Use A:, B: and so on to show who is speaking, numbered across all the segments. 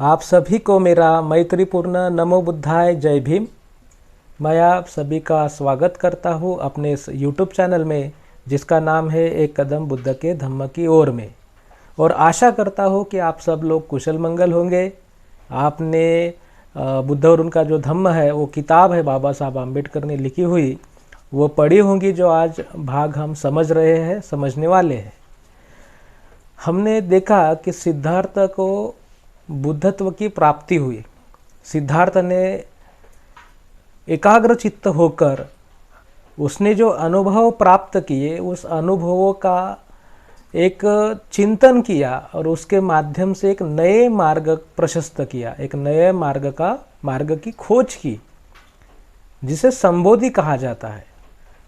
A: आप सभी को मेरा मैत्रीपूर्ण नमो बुद्धाय जय भीम। मैं आप सभी का स्वागत करता हूँ अपने इस YouTube चैनल में जिसका नाम है एक कदम बुद्ध के धम्म की ओर में। और आशा करता हूँ कि आप सब लोग कुशल मंगल होंगे। आपने बुद्ध और उनका जो धम्म है, वो किताब है बाबा साहब आम्बेडकर ने लिखी हुई, वो पढ़ी होंगी जो आज भाग हम समझ रहे हैं, समझने वाले हैं। हमने देखा कि सिद्धार्थ को बुद्धत्व की प्राप्ति हुई। सिद्धार्थ ने एकाग्र चित्त होकर उसने जो अनुभव प्राप्त किए, उस अनुभवों का एक चिंतन किया और उसके माध्यम से एक नए मार्ग प्रशस्त किया, एक नए मार्ग की खोज की, जिसे संबोधि कहा जाता है।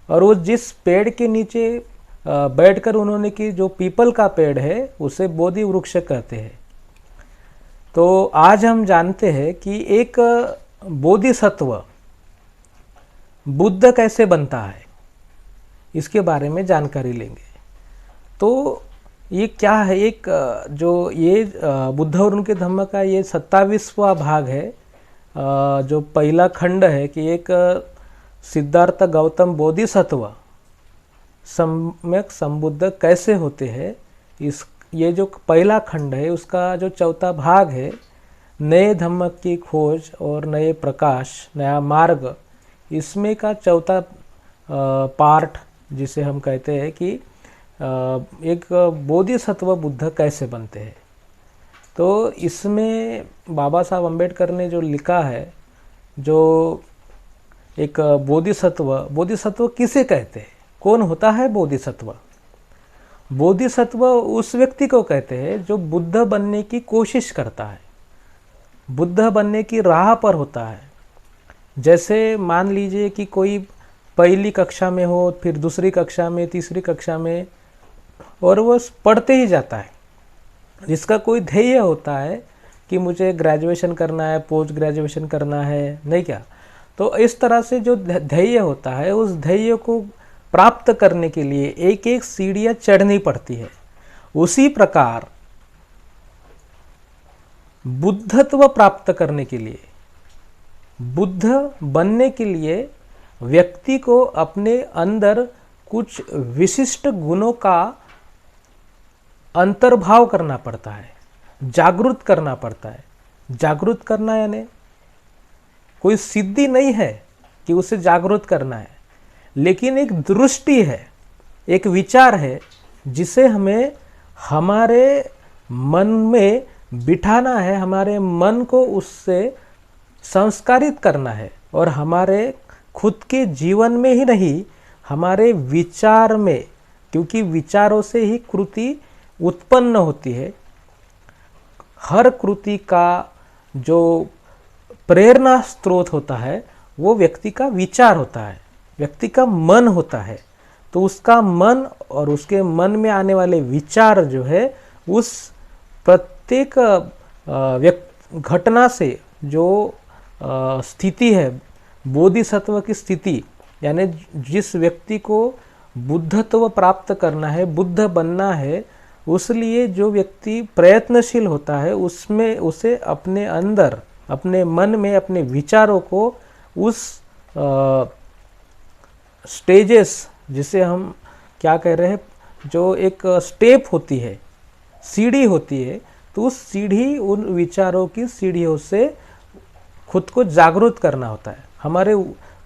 A: और वो जिस पेड़ के नीचे बैठकर उन्होंने की, जो पीपल का पेड़ है, उसे बोधि वृक्ष कहते हैं। तो आज हम जानते हैं कि एक बोधिसत्व बुद्ध कैसे बनता है, इसके बारे में जानकारी लेंगे। तो ये क्या है, एक जो ये बुद्ध और उनके धम्म का ये 27वां भाग है, जो पहला खंड है कि एक सिद्धार्थ गौतम बोधिसत्व सम्यक संबुद्ध कैसे होते हैं। ये जो पहला खंड है, उसका जो चौथा भाग है, नए धम्म की खोज और नए प्रकाश, नया मार्ग, इसमें का चौथा पार्ट जिसे हम कहते हैं कि एक बोधिसत्व बुद्ध कैसे बनते हैं। तो इसमें बाबा साहब आम्बेडकर ने जो लिखा है, जो एक बोधिसत्व किसे कहते हैं, कौन होता है बोधिसत्व? बोधिसत्व उस व्यक्ति को कहते हैं जो बुद्ध बनने की कोशिश करता है, बुद्ध बनने की राह पर होता है। जैसे मान लीजिए कि कोई पहली कक्षा में हो, फिर दूसरी कक्षा में, तीसरी कक्षा में, और वो पढ़ते ही जाता है। जिसका कोई ध्येय होता है कि मुझे ग्रेजुएशन करना है, पोस्ट ग्रेजुएशन करना है, नहीं क्या? तो इस तरह से जो ध्येय होता है, उस ध्येय को प्राप्त करने के लिए एक एक सीढ़ियाँ चढ़नी पड़ती है। उसी प्रकार बुद्धत्व प्राप्त करने के लिए, बुद्ध बनने के लिए व्यक्ति को अपने अंदर कुछ विशिष्ट गुणों का अंतर्भाव करना पड़ता है, जागृत करना पड़ता है। जागृत करना यानी कोई सिद्धि नहीं है कि उसे जागृत करना है, लेकिन एक दृष्टि है, एक विचार है, जिसे हमें हमारे मन में बिठाना है, हमारे मन को उससे संस्कारित करना है। और हमारे खुद के जीवन में ही नहीं, हमारे विचार में, क्योंकि विचारों से ही कृति उत्पन्न होती है। हर कृति का जो प्रेरणा स्रोत होता है, वो व्यक्ति का विचार होता है, व्यक्ति का मन होता है। तो उसका मन और उसके मन में आने वाले विचार जो है, उस प्रत्येक घटना से जो स्थिति है, बोधिसत्व की स्थिति, यानी जिस व्यक्ति को बुद्धत्व प्राप्त करना है, बुद्ध बनना है, उसलिए जो व्यक्ति प्रयत्नशील होता है, उसमें उसे अपने अंदर, अपने मन में, अपने विचारों को उस स्टेजेस, जिसे हम क्या कह रहे हैं, जो एक स्टेप होती है, सीढ़ी होती है, तो उस सीढ़ी, उन विचारों की सीढ़ियों से खुद को जागरूक करना होता है। हमारे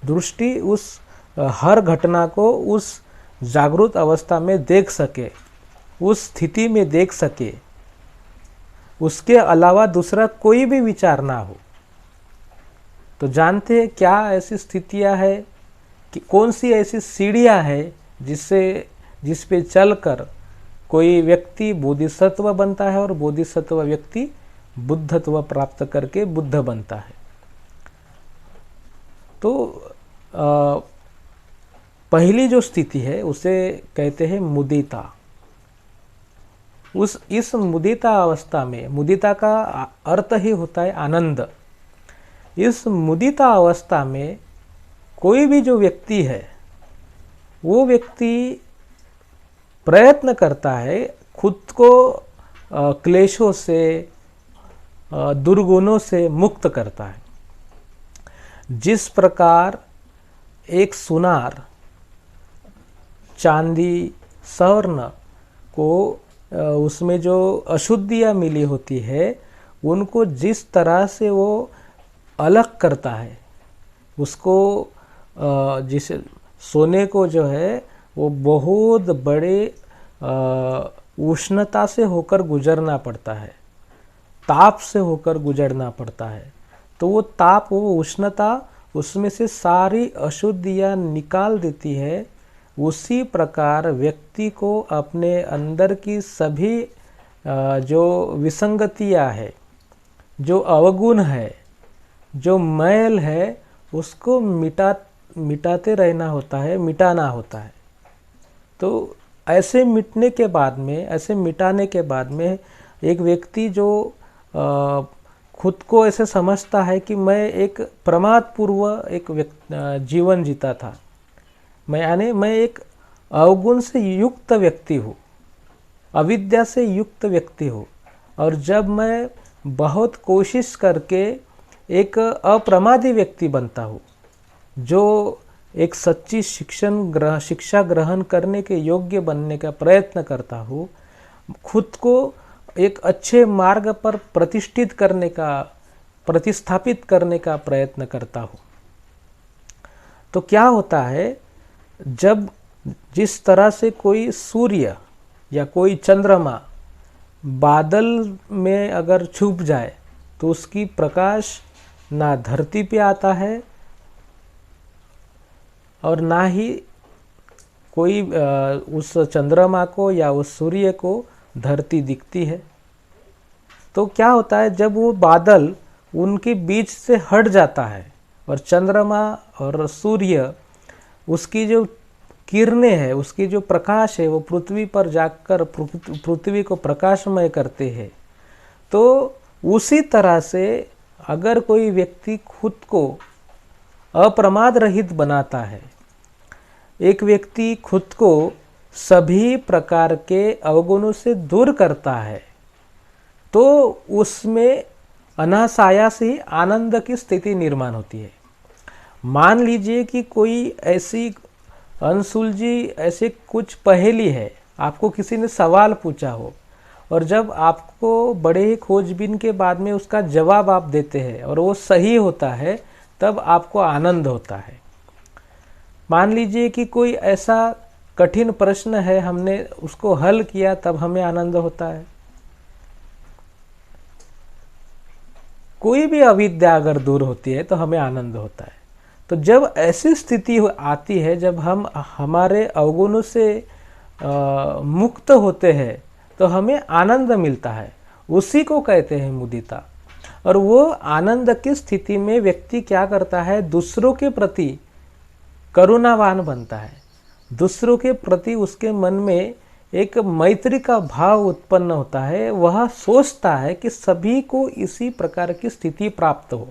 A: दृष्टि उस हर घटना को उस जागरूक अवस्था में देख सके, उस स्थिति में देख सके, उसके अलावा दूसरा कोई भी विचार ना हो। तो जानते हैं क्या ऐसी स्थितियां हैं, कि कौन सी ऐसी सीढ़ियां हैं जिस पे चलकर कोई व्यक्ति बोधिसत्व बनता है और बोधिसत्व व्यक्ति बुद्धत्व प्राप्त करके बुद्ध बनता है। तो पहली जो स्थिति है उसे कहते हैं मुदिता। इस मुदिता अवस्था में, मुदिता का अर्थ ही होता है आनंद। इस मुदिता अवस्था में कोई भी जो व्यक्ति है, वो व्यक्ति प्रयत्न करता है खुद को क्लेशों से, दुर्गुणों से मुक्त करता है। जिस प्रकार एक सुनार चांदी स्वर्ण को उसमें जो अशुद्धियाँ मिली होती है उनको जिस तरह से वो अलग करता है, उसको जिस सोने को जो है वो बहुत बड़े उष्णता से होकर गुजरना पड़ता है, ताप से होकर गुजरना पड़ता है। तो वो ताप, वो उष्णता उसमें से सारी अशुद्धियाँ निकाल देती है। उसी प्रकार व्यक्ति को अपने अंदर की सभी जो विसंगतियाँ है, जो अवगुण है, जो मैल है, उसको मिटाते रहना होता है, मिटाना होता है। तो ऐसे मिटने के बाद में, ऐसे मिटाने के बाद में एक व्यक्ति जो खुद को ऐसे समझता है कि मैं एक प्रमादपूर्व एक जीवन जीता था, मैं एक अवगुण से युक्त व्यक्ति हूँ, अविद्या से युक्त व्यक्ति हूँ, और जब मैं बहुत कोशिश करके एक अप्रमादी व्यक्ति बनता हूँ, जो एक सच्ची शिक्षा ग्रहण करने के योग्य बनने का प्रयत्न करता हूँ, खुद को एक अच्छे मार्ग पर प्रतिस्थापित करने का प्रयत्न करता हूँ, तो क्या होता है, जब जिस तरह से कोई सूर्य या कोई चंद्रमा बादल में अगर छुप जाए तो उसकी प्रकाश ना धरती पे आता है और ना ही कोई उस चंद्रमा को या उस सूर्य को धरती दिखती है। तो क्या होता है, जब वो बादल उनके बीच से हट जाता है और चंद्रमा और सूर्य, उसकी जो किरणें हैं, उसकी जो प्रकाश है, वो पृथ्वी पर जाकर पृथ्वी को प्रकाशमय करते हैं। तो उसी तरह से अगर कोई व्यक्ति खुद को अप्रमाद रहित बनाता है, एक व्यक्ति खुद को सभी प्रकार के अवगुणों से दूर करता है, तो उसमें अनायास ही आनंद की स्थिति निर्माण होती है। मान लीजिए कि कोई ऐसी अनसुलझी ऐसे कुछ पहेली है, आपको किसी ने सवाल पूछा हो, और जब आपको बड़े ही खोजबीन के बाद में उसका जवाब आप देते हैं और वो सही होता है, तब आपको आनंद होता है। मान लीजिए कि कोई ऐसा कठिन प्रश्न है, हमने उसको हल किया, तब हमें आनंद होता है। कोई भी अविद्या अगर दूर होती है तो हमें आनंद होता है। तो जब ऐसी स्थिति आती है, जब हम हमारे अवगुणों से मुक्त होते हैं, तो हमें आनंद मिलता है, उसी को कहते हैं मुदिता। और वो आनंद की स्थिति में व्यक्ति क्या करता है, दूसरों के प्रति करुणावान बनता है, दूसरों के प्रति उसके मन में एक मैत्री का भाव उत्पन्न होता है। वह सोचता है कि सभी को इसी प्रकार की स्थिति प्राप्त हो,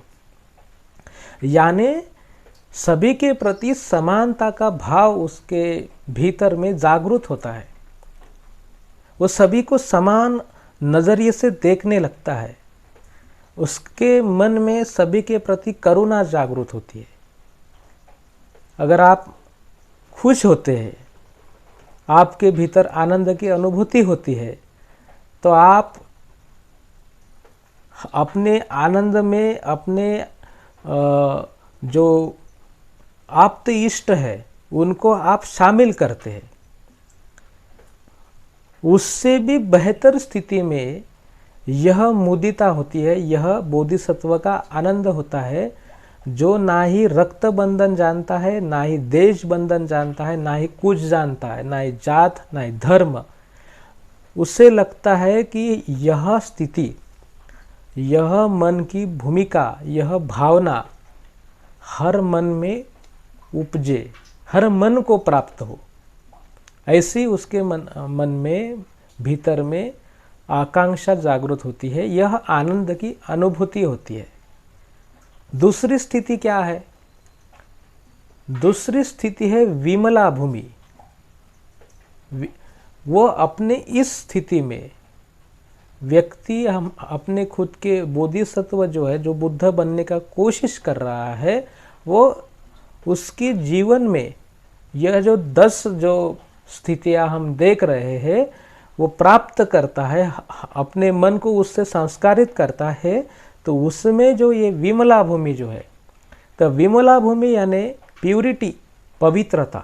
A: यानी सभी के प्रति समानता का भाव उसके भीतर में जागृत होता है। वो सभी को समान नज़रिए से देखने लगता है, उसके मन में सभी के प्रति करुणा जागृत होती है। अगर आप खुश होते हैं, आपके भीतर आनंद की अनुभूति होती है, तो आप अपने आनंद में अपने जो आप्त इष्ट है उनको आप शामिल करते हैं। उससे भी बेहतर स्थिति में यह मुदिता होती है, यह बोधिसत्व का आनंद होता है, जो ना ही रक्त बंधन जानता है, ना ही देश बंधन जानता है, ना ही कुछ जानता है, ना ही जात, ना ही धर्म। उसे लगता है कि यह स्थिति, यह मन की भूमिका, यह भावना हर मन में उपजे, हर मन को प्राप्त हो, ऐसी उसके मन में भीतर में आकांक्षा जागृत होती है। यह आनंद की अनुभूति होती है। दूसरी स्थिति क्या है? दूसरी स्थिति है विमला भूमि। वो अपने इस स्थिति में व्यक्ति हम अपने खुद के बोधिसत्व जो है, जो बुद्ध बनने का कोशिश कर रहा है, वो उसके जीवन में यह जो 10 जो स्थितियां हम देख रहे हैं वो प्राप्त करता है, अपने मन को उससे संस्कारित करता है। तो उसमें जो ये विमला भूमि जो है, तो विमला भूमि यानी प्यूरिटी, पवित्रता।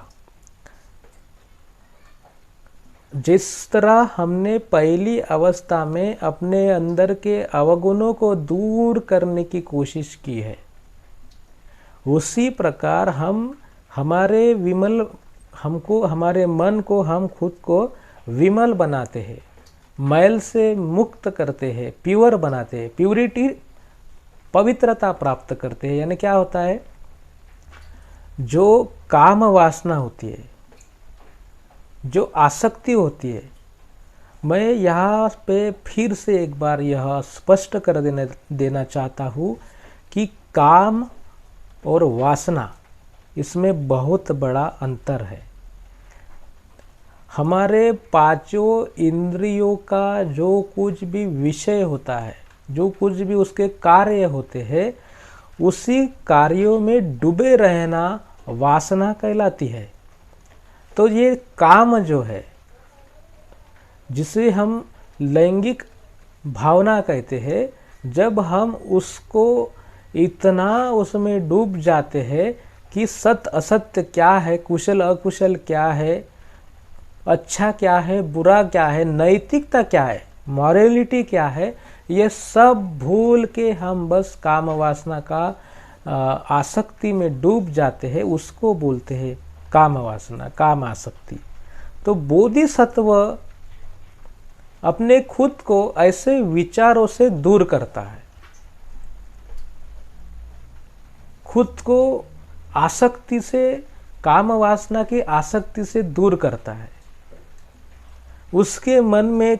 A: जिस तरह हमने पहली अवस्था में अपने अंदर के अवगुणों को दूर करने की कोशिश की है, उसी प्रकार हम हमारे हमारे मन को, हम खुद को विमल बनाते हैं, मैल से मुक्त करते हैं, प्योर बनाते हैं, प्यूरिटी, पवित्रता प्राप्त करते हैं। यानी क्या होता है, जो काम वासना होती है, जो आसक्ति होती है, मैं यहाँ पे फिर से एक बार यह स्पष्ट कर देना चाहता हूँ कि काम और वासना, इसमें बहुत बड़ा अंतर है। हमारे पांचों इंद्रियों का जो कुछ भी विषय होता है, जो कुछ भी उसके कार्य होते हैं, उसी कार्यों में डूबे रहना वासना कहलाती है। तो ये काम जो है, जिसे हम लैंगिक भावना कहते हैं, जब हम उसको इतना उसमें डूब जाते हैं कि सत्य असत्य क्या है, कुशल अकुशल क्या है, अच्छा क्या है, बुरा क्या है, नैतिकता क्या है, मॉरलिटी क्या है, ये सब भूल के हम बस काम वासना का आसक्ति में डूब जाते हैं। उसको बोलते हैं काम वासना, काम आसक्ति। तो बोधिसत्व अपने खुद को ऐसे विचारों से दूर करता है, खुद को आसक्ति से, काम वासना की आसक्ति से दूर करता है। उसके मन में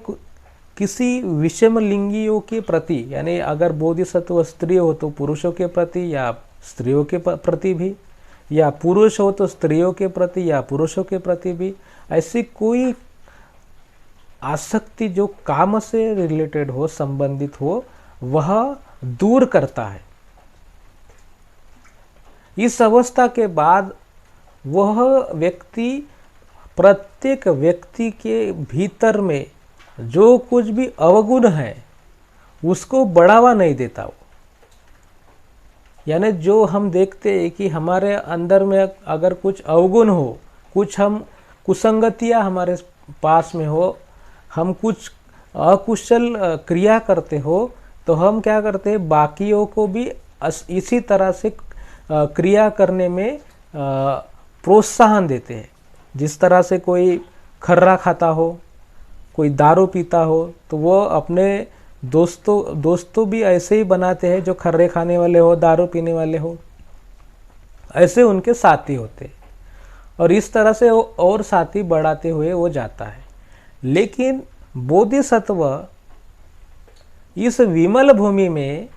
A: किसी विषम लिंगियों के प्रति, यानी अगर बोधिसत्व स्त्री हो तो पुरुषों के प्रति या स्त्रियों के प्रति भी, या पुरुष हो तो स्त्रियों के प्रति या पुरुषों के प्रति भी, ऐसी कोई आसक्ति जो काम से रिलेटेड हो, संबंधित हो, वह दूर करता है। इस अवस्था के बाद वह व्यक्ति प्रत्येक व्यक्ति के भीतर में जो कुछ भी अवगुण है उसको बढ़ावा नहीं देता वो। यानी जो हम देखते हैं कि हमारे अंदर में अगर कुछ अवगुण हो, कुछ हम कुसंगतियां हमारे पास में हो, हम कुछ अकुशल क्रिया करते हो, तो हम क्या करते हैं, बाकियों को भी इसी तरह से क्रिया करने में प्रोत्साहन देते हैं। जिस तरह से कोई खर्रा खाता हो, कोई दारू पीता हो, तो वो अपने दोस्तों भी ऐसे ही बनाते हैं, जो खर्रे खाने वाले हो, दारू पीने वाले हो, ऐसे उनके साथी होते हैं। और इस तरह से वो और साथी बढ़ाते हुए वो जाता है। लेकिन बोधिसत्व इस विमल भूमि में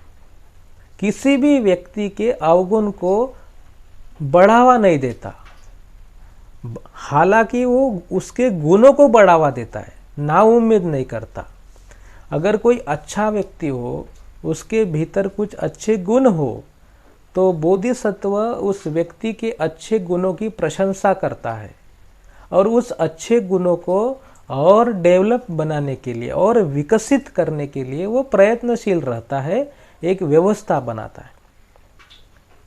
A: किसी भी व्यक्ति के अवगुण को बढ़ावा नहीं देता, हालांकि वो उसके गुणों को बढ़ावा देता है, नाउम्मीद नहीं करता। अगर कोई अच्छा व्यक्ति हो, उसके भीतर कुछ अच्छे गुण हो, तो बोधिसत्व उस व्यक्ति के अच्छे गुणों की प्रशंसा करता है और उस अच्छे गुणों को और डेवलप बनाने के लिए और विकसित करने के लिए वो प्रयत्नशील रहता है, एक व्यवस्था बनाता है।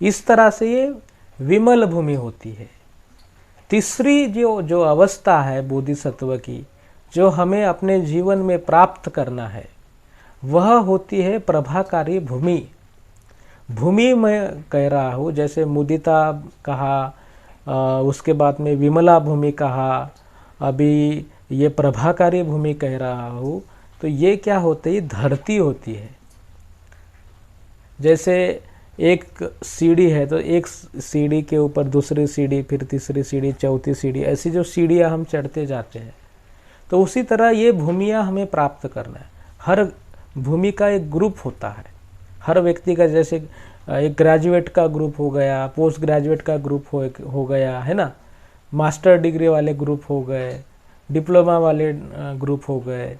A: इस तरह से ये विमल भूमि होती है। तीसरी जो अवस्था है बोधिसत्व की, जो हमें अपने जीवन में प्राप्त करना है, वह होती है प्रभाकारी भूमि। भूमि मैं कह रहा हूँ, जैसे मुदिता कहा, उसके बाद में विमला भूमि कहा, अभी ये प्रभाकारी भूमि कह रहा हूँ। तो ये क्या होती है, धरती होती है। जैसे एक सीढ़ी है, तो एक सीढ़ी के ऊपर दूसरी सीढ़ी, फिर तीसरी सीढ़ी, चौथी सीढ़ी, ऐसी जो सीढ़ियाँ हम चढ़ते जाते हैं, तो उसी तरह ये भूमियाँ हमें प्राप्त करना है। हर भूमि का एक ग्रुप होता है, हर व्यक्ति का, जैसे एक ग्रेजुएट का ग्रुप हो गया, पोस्ट ग्रेजुएट का ग्रुप हो गया, है ना, मास्टर डिग्री वाले ग्रुप हो गए, डिप्लोमा वाले ग्रुप हो गए,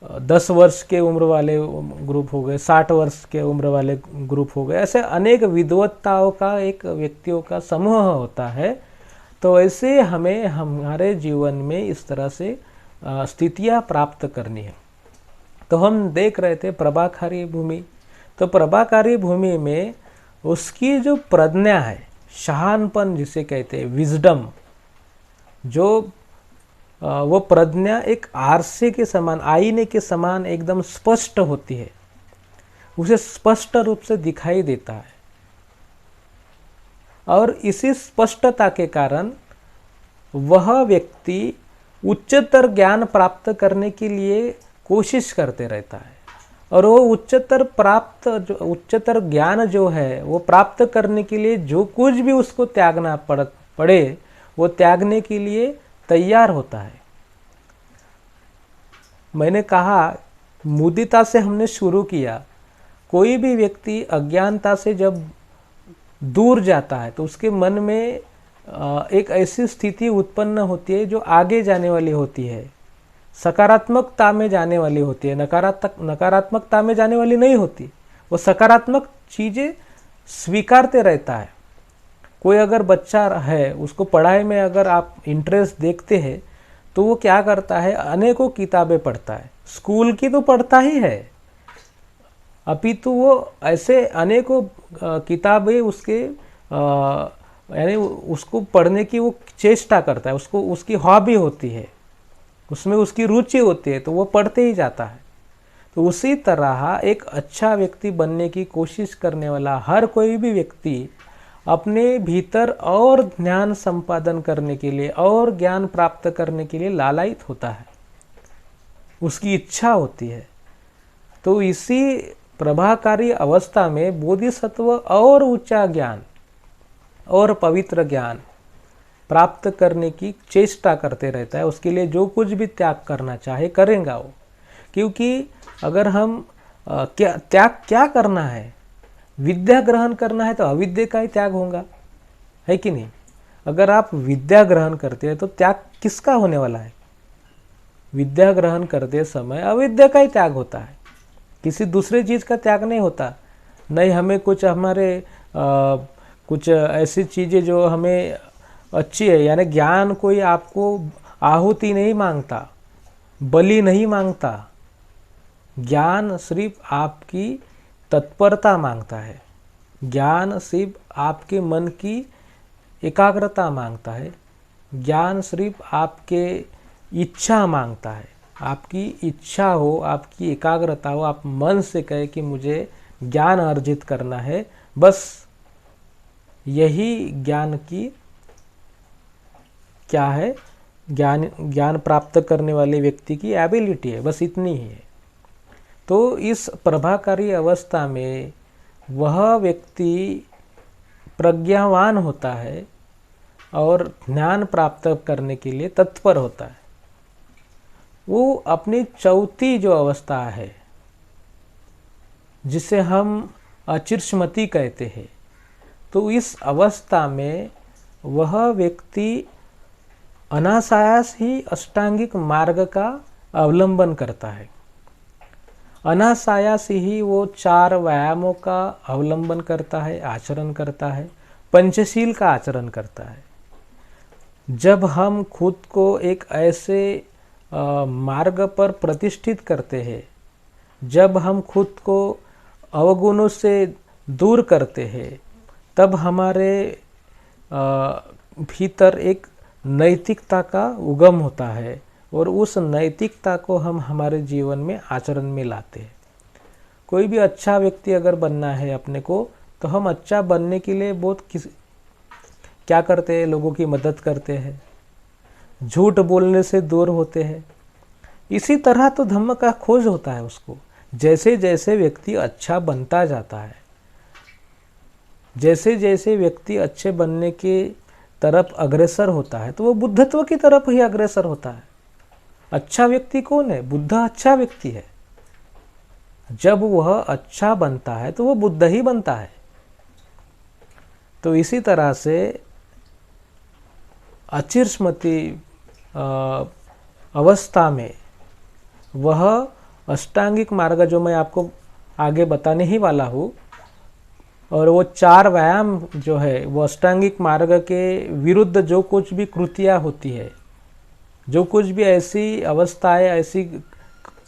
A: 10 वर्ष के उम्र वाले ग्रुप हो गए, 60 वर्ष के उम्र वाले ग्रुप हो गए, ऐसे अनेक विद्वत्ताओं का एक व्यक्तियों का समूह होता है। तो ऐसे हमें हमारे जीवन में इस तरह से स्थितियाँ प्राप्त करनी है। तो हम देख रहे थे प्रभाकारी भूमि, तो प्रभाकारी भूमि में उसकी जो प्रज्ञा है, शहानपन जिसे कहते हैं, विजडम, जो वो प्रज्ञा एक आरसे के समान, आईने के समान एकदम स्पष्ट होती है, उसे स्पष्ट रूप से दिखाई देता है। और इसी स्पष्टता के कारण वह व्यक्ति उच्चतर ज्ञान प्राप्त करने के लिए कोशिश करते रहता है। और वो उच्चतर ज्ञान जो है वो प्राप्त करने के लिए जो कुछ भी उसको त्यागना पड़े वो त्यागने के लिए तैयार होता है। मैंने कहा मुदिता से हमने शुरू किया। कोई भी व्यक्ति अज्ञानता से जब दूर जाता है तो उसके मन में एक ऐसी स्थिति उत्पन्न होती है जो आगे जाने वाली होती है, सकारात्मकता में जाने वाली होती है, नकारात्मकता में जाने वाली नहीं होती। वो सकारात्मक चीज़ें स्वीकारते रहता है। कोई अगर बच्चा है, उसको पढ़ाई में अगर आप इंटरेस्ट देखते हैं तो वो क्या करता है, अनेकों किताबें पढ़ता है, स्कूल की तो पढ़ता ही है, अपितु वो ऐसे अनेकों किताबें उसके यानी उसको पढ़ने की वो चेष्टा करता है, उसको उसकी हॉबी होती है, उसमें उसकी रुचि होती है, तो वो पढ़ते ही जाता है। तो उसी तरह एक अच्छा व्यक्ति बनने की कोशिश करने वाला हर कोई भी व्यक्ति अपने भीतर और ज्ञान संपादन करने के लिए और ज्ञान प्राप्त करने के लिए लालायित होता है, उसकी इच्छा होती है। तो इसी प्रभाकारी अवस्था में बोधिसत्व और ऊंचा ज्ञान और पवित्र ज्ञान प्राप्त करने की चेष्टा करते रहता है। उसके लिए जो कुछ भी त्याग करना चाहे करेगा वो, क्योंकि अगर हम त्याग क्या करना है, विद्या ग्रहण करना है तो अविद्या का ही त्याग होगा, है कि नहीं। अगर आप विद्या ग्रहण करते हैं तो त्याग किसका होने वाला है, विद्या ग्रहण करते समय अविद्या का ही त्याग होता है, किसी दूसरे चीज़ का त्याग नहीं होता। नहीं हमें कुछ हमारे कुछ ऐसी चीज़ें जो हमें अच्छी है, यानी ज्ञान कोई आपको आहुति नहीं मांगता, बलि नहीं मांगता, ज्ञान सिर्फ आपकी तत्परता मांगता है, ज्ञान सिर्फ आपके मन की एकाग्रता मांगता है, ज्ञान सिर्फ आपके इच्छा मांगता है। आपकी इच्छा हो, आपकी एकाग्रता हो, आप मन से कहे कि मुझे ज्ञान अर्जित करना है, बस यही ज्ञान की क्या है, ज्ञान प्राप्त करने वाले व्यक्ति की एबिलिटी है, बस इतनी ही है। तो इस प्रभाकारी अवस्था में वह व्यक्ति प्रज्ञावान होता है और ज्ञान प्राप्त करने के लिए तत्पर होता है। वो अपनी चौथी जो अवस्था है जिसे हम अचिर्ष्मति कहते हैं, तो इस अवस्था में वह व्यक्ति अनायास ही अष्टांगिक मार्ग का अवलंबन करता है। अनायास ही वो 4 व्यायामों का अवलंबन करता है, आचरण करता है, पंचशील का आचरण करता है। जब हम खुद को एक ऐसे मार्ग पर प्रतिष्ठित करते हैं, जब हम खुद को अवगुणों से दूर करते हैं, तब हमारे भीतर एक नैतिकता का उगम होता है और उस नैतिकता को हम हमारे जीवन में आचरण में लाते हैं। कोई भी अच्छा व्यक्ति अगर बनना है अपने को, तो हम अच्छा बनने के लिए बहुत क्या करते हैं, लोगों की मदद करते हैं, झूठ बोलने से दूर होते हैं। इसी तरह तो धम्म का खोज होता है उसको। जैसे जैसे व्यक्ति अच्छा बनता जाता है, जैसे जैसे व्यक्ति अच्छे बनने के तरफ अग्रसर होता है, तो वो बुद्धत्व की तरफ ही अग्रसर होता है। अच्छा व्यक्ति कौन है? बुद्ध अच्छा व्यक्ति है। जब वह अच्छा बनता है तो वह बुद्ध ही बनता है। तो इसी तरह से अचिर्ष्मति अवस्था में वह अष्टांगिक मार्ग जो मैं आपको आगे बताने ही वाला हूँ, और वो 4 व्यायाम जो है वो अष्टांगिक मार्ग के विरुद्ध जो कुछ भी कृतियाँ होती है, जो कुछ भी ऐसी अवस्थाएं, ऐसी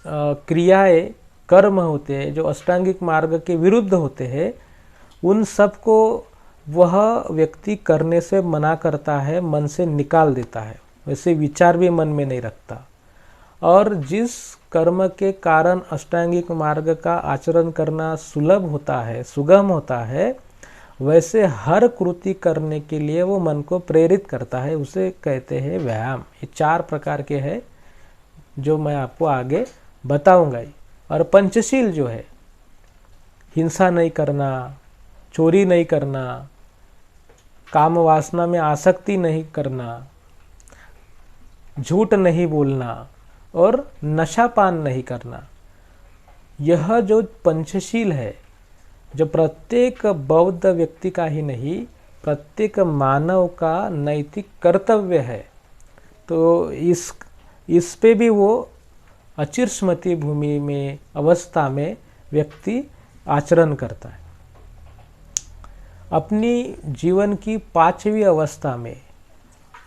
A: क्रियाएं, कर्म होते हैं जो अष्टांगिक मार्ग के विरुद्ध होते हैं, उन सब को वह व्यक्ति करने से मना करता है, मन से निकाल देता है, वैसे विचार भी मन में नहीं रखता। और जिस कर्म के कारण अष्टांगिक मार्ग का आचरण करना सुलभ होता है, सुगम होता है, वैसे हर कृति करने के लिए वो मन को प्रेरित करता है, उसे कहते हैं व्यायाम। ये 4 प्रकार के हैं जो मैं आपको आगे बताऊंगा ही। और पंचशील जो है, हिंसा नहीं करना, चोरी नहीं करना, काम वासना में आसक्ति नहीं करना, झूठ नहीं बोलना और नशापान नहीं करना, यह जो पंचशील है, जो प्रत्येक बौद्ध व्यक्ति का ही नहीं, प्रत्येक मानव का नैतिक कर्तव्य है, तो इस पे भी वो अचिर स्मृति भूमि में अवस्था में व्यक्ति आचरण करता है। अपनी जीवन की 5वीं अवस्था में,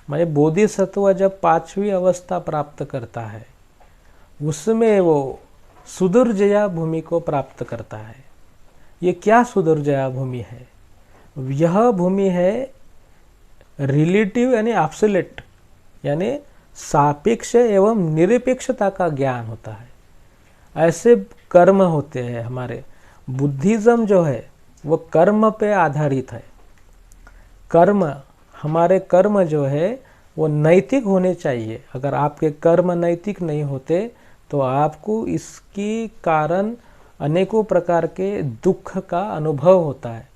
A: माने बोधिसत्व जब 5वीं अवस्था प्राप्त करता है, उसमें वो सुदुर्जया भूमि को प्राप्त करता है। ये क्या सुदुर्जया भूमि है? यह भूमि है रिलेटिव यानी एब्सोल्यूट, यानी सापेक्ष एवं निरपेक्षता का ज्ञान होता है। ऐसे कर्म होते हैं हमारे। बुद्धिज्म जो है वो कर्म पे आधारित है। कर्म, हमारे कर्म जो है वो नैतिक होने चाहिए। अगर आपके कर्म नैतिक नहीं होते तो आपको इसके कारण अनेकों प्रकार के दुख का अनुभव होता है।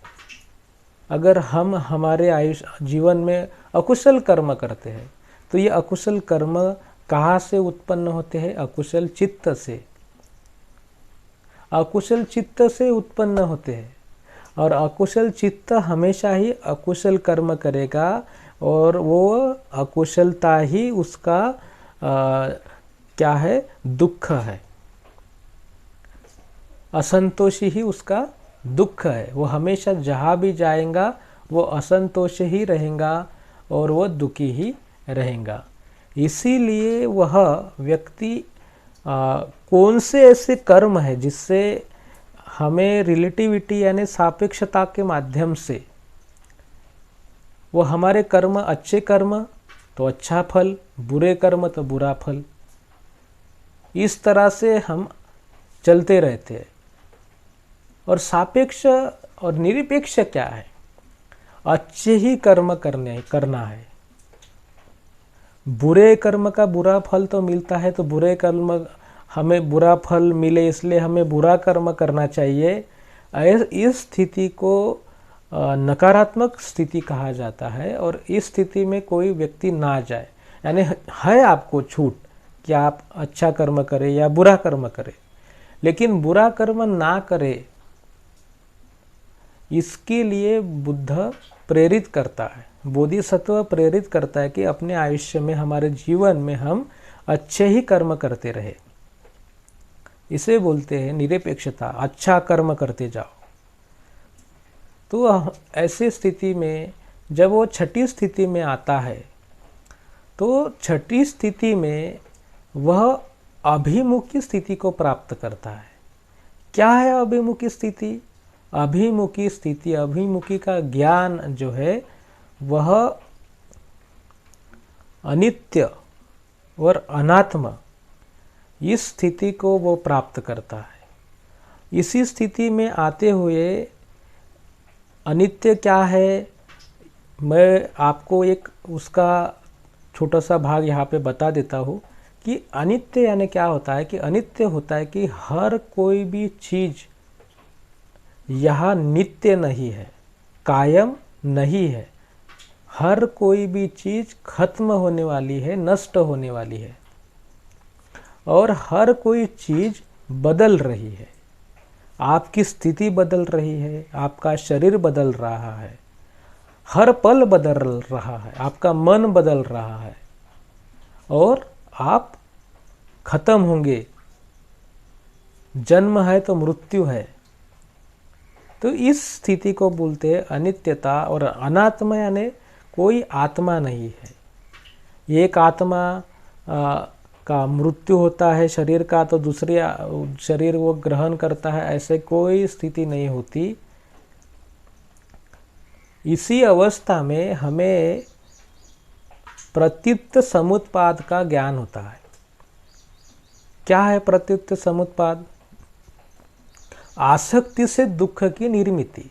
A: अगर हम हमारे आयुष्य जीवन में अकुशल कर्म करते हैं तो ये अकुशल कर्म कहाँ से उत्पन्न होते हैं? अकुशल चित्त से। अकुशल चित्त से उत्पन्न होते हैं, और अकुशल चित्त हमेशा ही अकुशल कर्म करेगा, और वो अकुशलता ही उसका क्या है? दुख है। असंतोषी ही उसका दुख है। वो हमेशा जहाँ भी जाएगा वो असंतोष ही रहेगा और वो दुखी ही रहेगा। इसीलिए वह व्यक्ति कौन से ऐसे कर्म है जिससे हमें रिलेटिविटी यानी सापेक्षता के माध्यम से वो हमारे कर्म, अच्छे कर्म तो अच्छा फल, बुरे कर्म तो बुरा फल, इस तरह से हम चलते रहते हैं। और सापेक्ष और निरपेक्ष क्या है? अच्छे ही कर्म करना है। बुरे कर्म का बुरा फल तो मिलता है, तो बुरे कर्म हमें बुरा फल मिले इसलिए हमें बुरा कर्म करना चाहिए। इस स्थिति को नकारात्मक स्थिति कहा जाता है, और इस स्थिति में कोई व्यक्ति ना जाए। यानी है आपको छूट कि आप अच्छा कर्म करें या बुरा कर्म करें, लेकिन बुरा कर्म ना करे, इसके लिए बुद्ध प्रेरित करता है, बोधिसत्व प्रेरित करता है कि अपने आयुष्य में, हमारे जीवन में हम अच्छे ही कर्म करते रहे। इसे बोलते हैं निरपेक्षता, अच्छा कर्म करते जाओ। तो ऐसी स्थिति में जब वो 6ठी स्थिति में आता है, तो 6ठी स्थिति में वह अभिमुखी स्थिति को प्राप्त करता है। क्या है अभिमुखी स्थिति? अभिमुखी स्थिति, अभिमुखी का ज्ञान जो है वह अनित्य और अनात्म, इस स्थिति को वो प्राप्त करता है। इसी स्थिति में आते हुए अनित्य क्या है, मैं आपको एक उसका छोटा सा भाग यहाँ पे बता देता हूँ कि अनित्य यानी क्या होता है। कि अनित्य होता है कि हर कोई भी चीज़ यहाँ नित्य नहीं है, कायम नहीं है। हर कोई भी चीज़ खत्म होने वाली है, नष्ट होने वाली है, और हर कोई चीज़ बदल रही है। आपकी स्थिति बदल रही है, आपका शरीर बदल रहा है, हर पल बदल रहा है, आपका मन बदल रहा है, और आप खत्म होंगे। जन्म है तो मृत्यु है। तो इस स्थिति को बोलते हैं अनित्यता। और अनात्मा यानी कोई आत्मा नहीं है। एक आत्मा का मृत्यु होता है शरीर का, तो दूसरी शरीर वो ग्रहण करता है, ऐसे कोई स्थिति नहीं होती। इसी अवस्था में हमें प्रत्युत समुत्पाद का ज्ञान होता है। क्या है प्रत्युत समुत्पाद? आसक्ति से दुख की निर्मिति।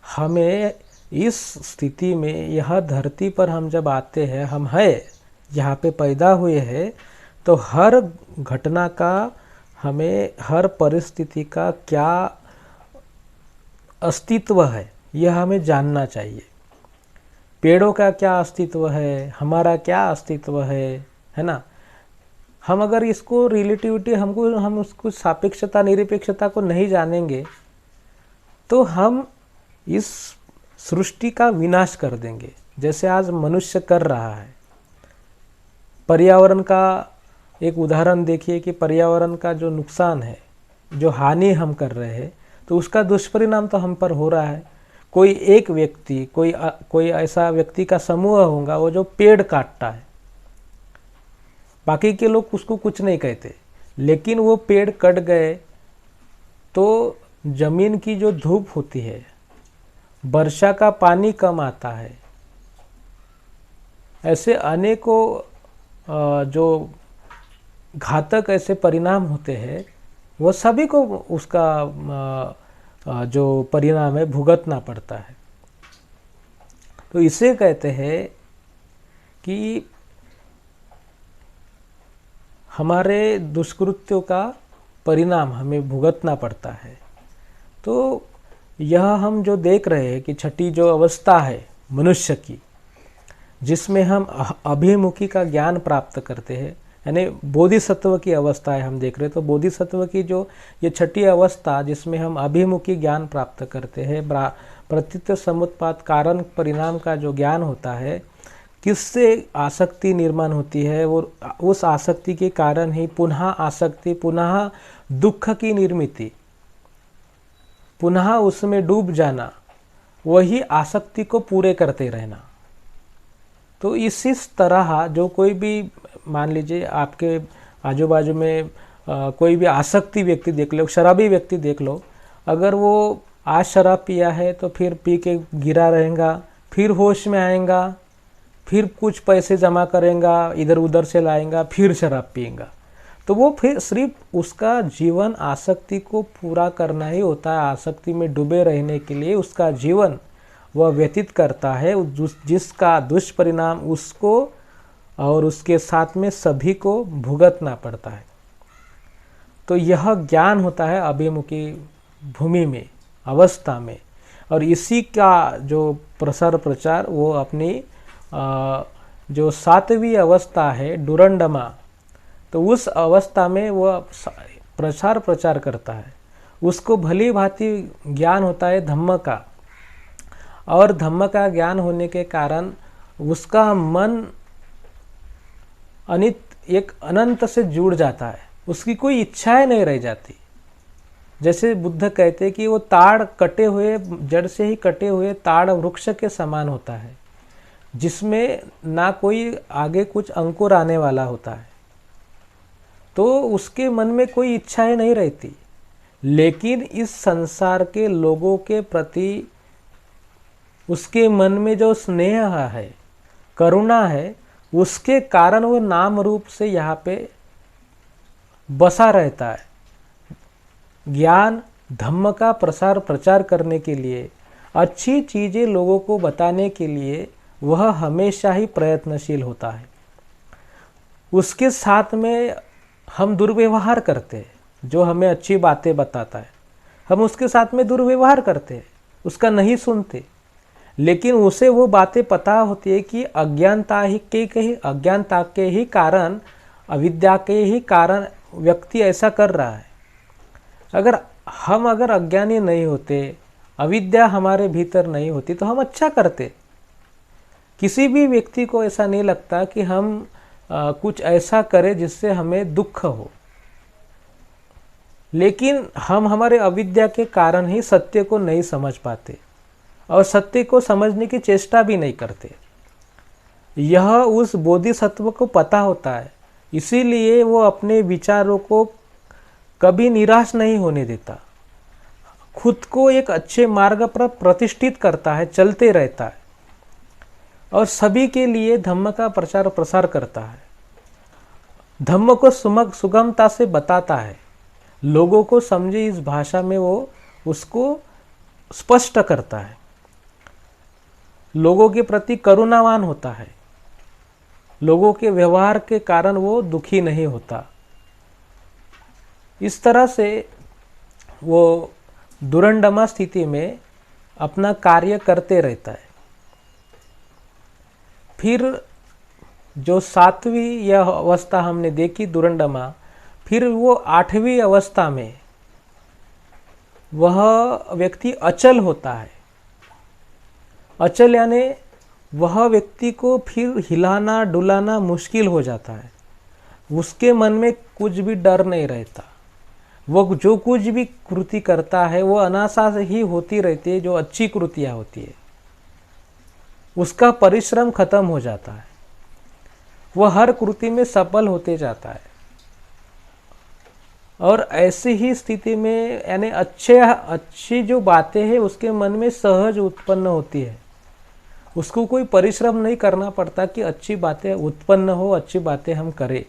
A: हमें इस स्थिति में, यह धरती पर हम जब आते हैं, हम है यहाँ पे पैदा हुए हैं, तो हर घटना का, हमें हर परिस्थिति का क्या अस्तित्व है यह हमें जानना चाहिए। पेड़ों का क्या अस्तित्व है, हमारा क्या अस्तित्व है ना। हम अगर इसको रिलेटिविटी, हम उसको सापेक्षता निरपेक्षता को नहीं जानेंगे तो हम इस सृष्टि का विनाश कर देंगे, जैसे आज मनुष्य कर रहा है। पर्यावरण का एक उदाहरण देखिए कि पर्यावरण का जो नुकसान है, जो हानि हम कर रहे हैं, तो उसका दुष्परिणाम तो हम पर हो रहा है। कोई एक व्यक्ति, कोई ऐसा व्यक्ति का समूह होगा वो जो पेड़ काटता है, बाकी के लोग उसको कुछ नहीं कहते, लेकिन वो पेड़ कट गए तो जमीन की जो धूप होती है, वर्षा का पानी कम आता है, ऐसे अनेकों जो घातक ऐसे परिणाम होते हैं, वो सभी को उसका जो परिणाम है भुगतना पड़ता है। तो इसे कहते हैं कि हमारे दुष्कृत्यों का परिणाम हमें भुगतना पड़ता है। तो यह हम जो देख रहे हैं कि छठी जो अवस्था है मनुष्य की, जिसमें हम अभिमुखी का ज्ञान प्राप्त करते हैं, यानी बोधिसत्व की अवस्था है हम देख रहे हैं। तो बोधिसत्व की जो ये छठी अवस्था, जिसमें हम अभिमुखी ज्ञान प्राप्त करते हैं, प्रत्युत समुत्पाद कारण परिणाम का जो ज्ञान होता है, किससे आसक्ति निर्माण होती है, और उस आसक्ति के कारण ही पुनः आसक्ति, पुनः दुख की निर्मिति, पुनः उसमें डूब जाना, वही आसक्ति को पूरे करते रहना। तो इसी तरह जो कोई भी, मान लीजिए आपके आजू बाजू में कोई भी आसक्ति व्यक्ति देख लो, शराबी व्यक्ति देख लो, अगर वो आज शराब पिया है तो फिर पी के गिरा रहेगा, फिर होश में आएगा, फिर कुछ पैसे जमा करेगा, इधर उधर से लाएगा, फिर शराब पिएगा। तो वो फिर सिर्फ उसका जीवन आसक्ति को पूरा करना ही होता है। आसक्ति में डूबे रहने के लिए उसका जीवन वह व्यतीत करता है, जिसका दुष्परिणाम उसको और उसके साथ में सभी को भुगतना पड़ता है। तो यह ज्ञान होता है अभिमुखी भूमि में, अवस्था में। और इसी का जो प्रसार प्रचार वो अपनी जो 7वीं अवस्था है डुरंडमा, तो उस अवस्था में वह प्रसार प्रचार करता है। उसको भली भांति ज्ञान होता है धम्म का, और धम्म का ज्ञान होने के कारण उसका मन एक अनंत से जुड़ जाता है, उसकी कोई इच्छाएं नहीं रह जाती। जैसे बुद्ध कहते कि वो ताड़ कटे हुए, जड़ से ही कटे हुए ताड़ वृक्ष के समान होता है, जिसमें ना कोई आगे कुछ अंकुर आने वाला होता है। तो उसके मन में कोई इच्छाएं नहीं रहती, लेकिन इस संसार के लोगों के प्रति उसके मन में जो स्नेह है, करुणा है, उसके कारण वो नाम रूप से यहाँ पे बसा रहता है। ज्ञान धम्म का प्रसार प्रचार करने के लिए, अच्छी चीज़ें लोगों को बताने के लिए वह हमेशा ही प्रयत्नशील होता है। उसके साथ में हम दुर्व्यवहार करते हैं, जो हमें अच्छी बातें बताता है हम उसके साथ में दुर्व्यवहार करते हैं, उसका नहीं सुनते। लेकिन उसे वो बातें पता होती है कि अज्ञानता के ही कारण, अविद्या के ही कारण व्यक्ति ऐसा कर रहा है। अगर अज्ञानी नहीं होते, अविद्या हमारे भीतर नहीं होती, तो हम अच्छा करते। किसी भी व्यक्ति को ऐसा नहीं लगता कि हम कुछ ऐसा करें जिससे हमें दुख हो। लेकिन हम हमारे अविद्या के कारण ही सत्य को नहीं समझ पाते और सत्य को समझने की चेष्टा भी नहीं करते। यह उस बोधिसत्व को पता होता है, इसीलिए वो अपने विचारों को कभी निराश नहीं होने देता, खुद को एक अच्छे मार्ग पर प्रतिष्ठित करता है, चलते रहता है और सभी के लिए धम्म का प्रचार प्रसार करता है। धम्म को सुगमता से बताता है, लोगों को समझे इस भाषा में वो उसको स्पष्ट करता है, लोगों के प्रति करुणावान होता है, लोगों के व्यवहार के कारण वो दुखी नहीं होता। इस तरह से वो दुरंडमा स्थिति में अपना कार्य करते रहता है। फिर जो 7वीं यह अवस्था हमने देखी दुरंडमा, फिर वो 8वीं अवस्था में वह व्यक्ति अचल होता है। अचल यानी वह व्यक्ति को फिर हिलाना डुलाना मुश्किल हो जाता है, उसके मन में कुछ भी डर नहीं रहता, वो जो कुछ भी कृति करता है वो अनाशा से ही होती रहती है, जो अच्छी कृतियाँ होती है उसका परिश्रम खत्म हो जाता है, वह हर कृति में सफल होते जाता है। और ऐसी ही स्थिति में यानी अच्छी जो बातें हैं उसके मन में सहज उत्पन्न होती है, उसको कोई परिश्रम नहीं करना पड़ता कि अच्छी बातें उत्पन्न हो, अच्छी बातें हम करें।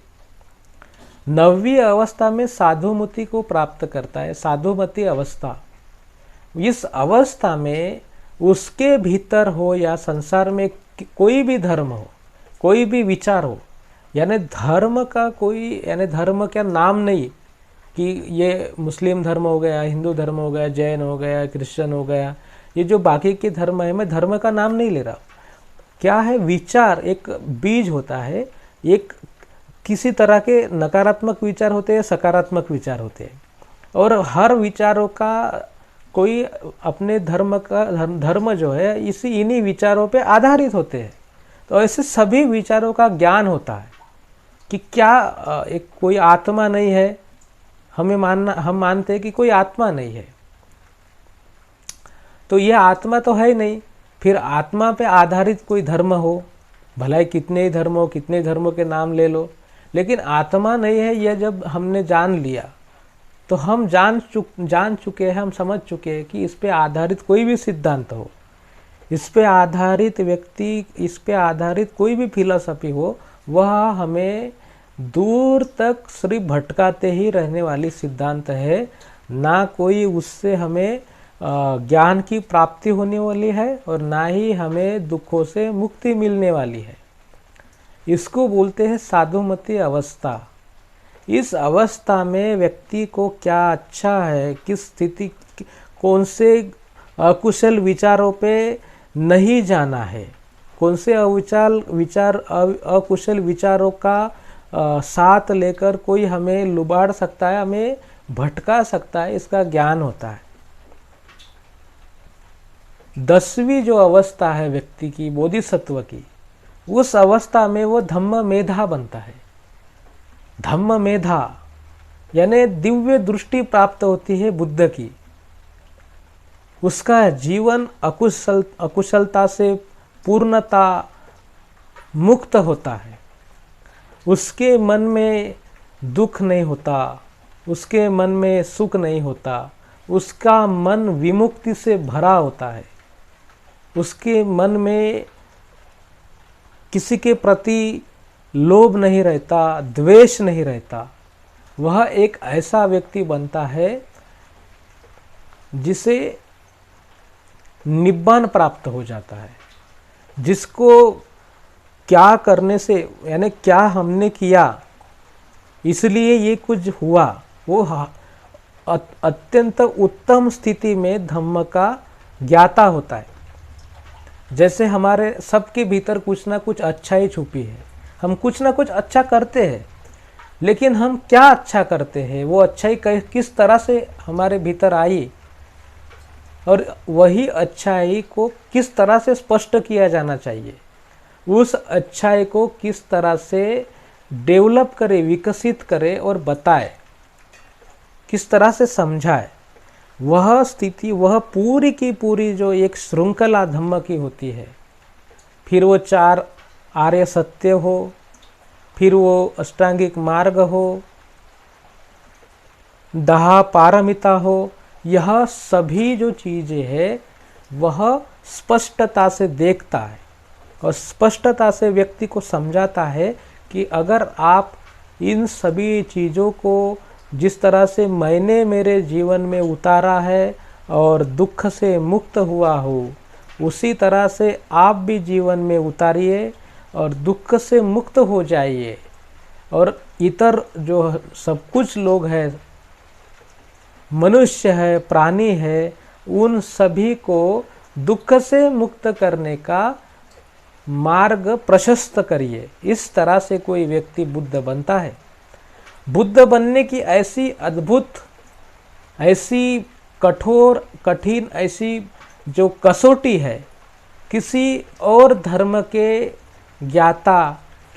A: 9वीं अवस्था में साधुमति को प्राप्त करता है, साधुमति अवस्था। इस अवस्था में उसके भीतर हो या संसार में कोई भी धर्म हो, कोई भी विचार हो, यानी धर्म का कोई यानी धर्म का नाम नहीं कि ये मुस्लिम धर्म हो गया, हिंदू धर्म हो गया, जैन हो गया, क्रिश्चियन हो गया, ये जो बाकी के धर्म है, मैं धर्म का नाम नहीं ले रहा। क्या है, विचार एक बीज होता है, एक किसी तरह के नकारात्मक विचार होते हैं, सकारात्मक विचार होते हैं, और हर विचारों का कोई अपने धर्म जो है इन्हीं विचारों पे आधारित होते हैं। तो ऐसे सभी विचारों का ज्ञान होता है कि क्या एक कोई आत्मा नहीं है, हम मानते हैं कि कोई आत्मा नहीं है, तो यह आत्मा तो है ही नहीं, फिर आत्मा पे आधारित कोई धर्म हो, भला ही कितने ही धर्म हो, कितने धर्मों के नाम ले लो, लेकिन आत्मा नहीं है, यह जब हमने जान लिया तो हम जान चुके हैं, हम समझ चुके हैं कि इस पे आधारित कोई भी सिद्धांत हो, इस पे आधारित व्यक्ति, इस पे आधारित कोई भी फिलॉसफी हो, वह हमें दूर तक सिर्फ भटकाते ही रहने वाली सिद्धांत है, ना कोई उससे हमें ज्ञान की प्राप्ति होने वाली है और ना ही हमें दुखों से मुक्ति मिलने वाली है। इसको बोलते हैं साधुमति अवस्था। इस अवस्था में व्यक्ति को क्या अच्छा है, किस स्थिति, कौन से अकुशल विचारों पे नहीं जाना है, कौन से अकुशल विचारों का साथ लेकर कोई हमें लुबाड़ सकता है, हमें भटका सकता है, इसका ज्ञान होता है। 10वीं जो अवस्था है व्यक्ति की, बोधिसत्व की, उस अवस्था में वो धम्म मेधा बनता है। धम्म मेधा यानी दिव्य दृष्टि प्राप्त होती है बुद्ध की, उसका जीवन अकुशलता से पूर्णता मुक्त होता है, उसके मन में दुख नहीं होता, उसके मन में सुख नहीं होता, उसका मन विमुक्ति से भरा होता है, उसके मन में किसी के प्रति लोभ नहीं रहता, द्वेष नहीं रहता। वह एक ऐसा व्यक्ति बनता है जिसे निब्बान प्राप्त हो जाता है, जिसको क्या करने से यानी क्या हमने किया इसलिए ये कुछ हुआ, वो अत्यंत उत्तम स्थिति में धम्म का ज्ञाता होता है। जैसे हमारे सबके भीतर कुछ ना कुछ अच्छाई छुपी है, हम कुछ ना कुछ अच्छा करते हैं, लेकिन हम क्या अच्छा करते हैं, वो अच्छाई किस तरह से हमारे भीतर आई और वही अच्छाई को किस तरह से स्पष्ट किया जाना चाहिए, उस अच्छाई को किस तरह से डेवलप करे, विकसित करे और बताए, किस तरह से समझाए, वह स्थिति, वह पूरी की पूरी जो एक श्रृंखला धम्म की होती है, फिर वो 4 आर्य सत्य हो, फिर वो अष्टांगिक मार्ग हो, 10 पारमिता हो, यह सभी जो चीज़ें हैं वह स्पष्टता से देखता है और स्पष्टता से व्यक्ति को समझाता है कि अगर आप इन सभी चीज़ों को जिस तरह से मैंने मेरे जीवन में उतारा है और दुख से मुक्त हुआ हो, उसी तरह से आप भी जीवन में उतारिए और दुख से मुक्त हो जाइए। और इतर जो सब कुछ लोग हैं, मनुष्य है, प्राणी है, उन सभी को दुख से मुक्त करने का मार्ग प्रशस्त करिए। इस तरह से कोई व्यक्ति बुद्ध बनता है। बुद्ध बनने की ऐसी अद्भुत, ऐसी कठोर, कठिन, ऐसी जो कसौटी है, किसी और धर्म के ज्ञाता,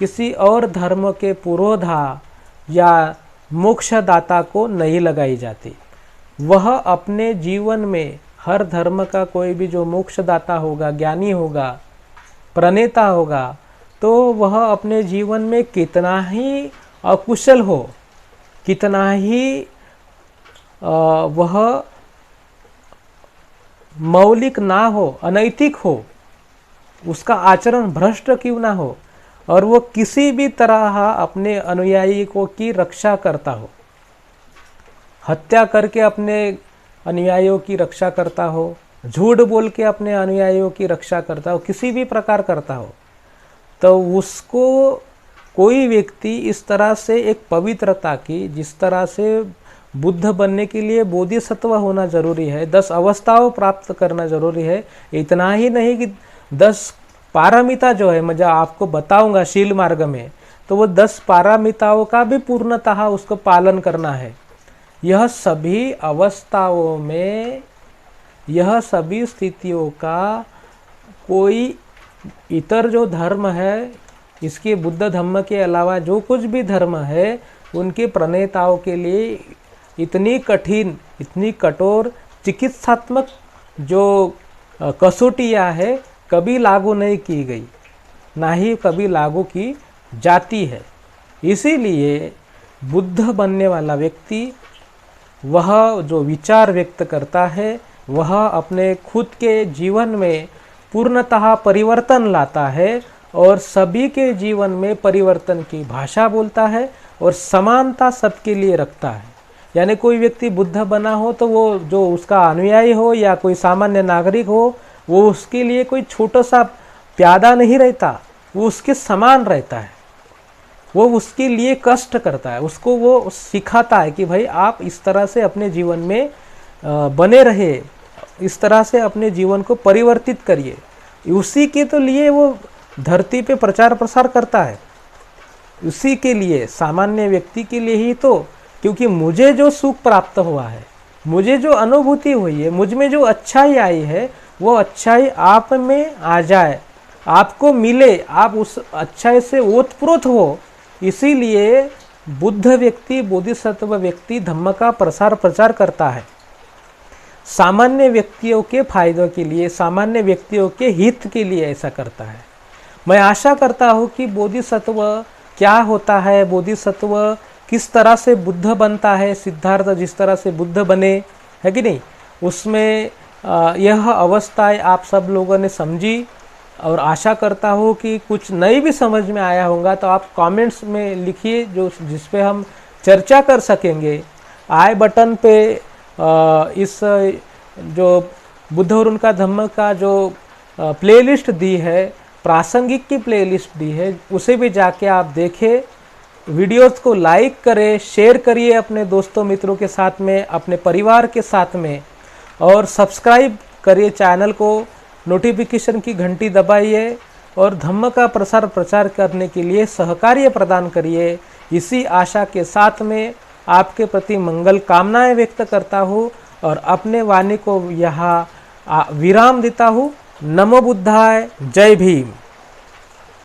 A: किसी और धर्म के पुरोधा या मोक्षदाता को नहीं लगाई जाती। वह अपने जीवन में हर धर्म का कोई भी जो मोक्षदाता होगा, ज्ञानी होगा, प्रणेता होगा, तो वह अपने जीवन में कितना ही अकुशल हो, कितना ही वह मौलिक ना हो, अनैतिक हो, उसका आचरण भ्रष्ट क्यों ना हो, और वो किसी भी तरह अपने अनुयायी को की रक्षा करता हो, हत्या करके अपने अनुयायियों की रक्षा करता हो, झूठ बोल के अपने अनुयायियों की रक्षा करता हो, किसी भी प्रकार करता हो, तो उसको कोई व्यक्ति इस तरह से एक पवित्रता की, जिस तरह से बुद्ध बनने के लिए बोधिसत्व होना जरूरी है, 10 अवस्थाओं प्राप्त करना जरूरी है। इतना ही नहीं कि 10 पारमिता जो है, मैं आपको बताऊंगा शील मार्ग में, तो वो 10 पारमिताओं का भी पूर्णतः उसको पालन करना है। यह सभी अवस्थाओं में, यह सभी स्थितियों का कोई इतर जो धर्म है, इसके बुद्ध धर्म के अलावा जो कुछ भी धर्म है, उनके प्रणेताओं के लिए इतनी कठिन, इतनी कठोर चिकित्सात्मक जो कसौटियाँ है, कभी लागू नहीं की गई, ना ही कभी लागू की जाती है। इसीलिए बुद्ध बनने वाला व्यक्ति, वह जो विचार व्यक्त करता है, वह अपने खुद के जीवन में पूर्णतः परिवर्तन लाता है और सभी के जीवन में परिवर्तन की भाषा बोलता है और समानता सबके लिए रखता है। यानी कोई व्यक्ति बुद्ध बना हो तो वो जो उसका अनुयायी हो या कोई सामान्य नागरिक हो, वो उसके लिए कोई छोटा सा प्यादा नहीं रहता, वो उसके समान रहता है। वो उसके लिए कष्ट करता है, उसको वो सिखाता है कि भाई आप इस तरह से अपने जीवन में बने रहे, इस तरह से अपने जीवन को परिवर्तित करिए। उसी के तो लिए वो धरती पे प्रचार प्रसार करता है, उसी के लिए, सामान्य व्यक्ति के लिए ही तो। क्योंकि मुझे जो सुख प्राप्त हुआ है, मुझे जो अनुभूति हुई है, मुझ में जो अच्छाई आई है, वो अच्छाई आप में आ जाए, आपको मिले, आप उस अच्छाई से ओतप्रोत हो। इसीलिए बुद्ध व्यक्ति, बोधिसत्व व्यक्ति धम्म का प्रसार प्रचार करता है, सामान्य व्यक्तियों के फायदों के लिए, सामान्य व्यक्तियों के हित के लिए ऐसा करता है। मैं आशा करता हूँ कि बोधिसत्व क्या होता है, बोधिसत्व किस तरह से बुद्ध बनता है, सिद्धार्थ जिस तरह से बुद्ध बने, है कि नहीं, उसमें यह अवस्थाएं आप सब लोगों ने समझी। और आशा करता हूँ कि कुछ नहीं भी समझ में आया होगा तो आप कमेंट्स में लिखिए, जो जिस पे हम चर्चा कर सकेंगे। आई बटन पे इस जो बुद्ध और उनका धम्म का जो प्लेलिस्ट दी है, प्रासंगिक की प्लेलिस्ट दी है, उसे भी जाके आप देखें। वीडियोस को लाइक करें, शेयर करिए अपने दोस्तों मित्रों के साथ में, अपने परिवार के साथ में, और सब्सक्राइब करिए चैनल को, नोटिफिकेशन की घंटी दबाइए और धम्म का प्रचार करने के लिए सहकार्य प्रदान करिए। इसी आशा के साथ में आपके प्रति मंगल कामनाएं व्यक्त करता हूँ और अपने वाणी को यहाँ विराम देता हूँ। नमो बुद्धाय, जय भीम।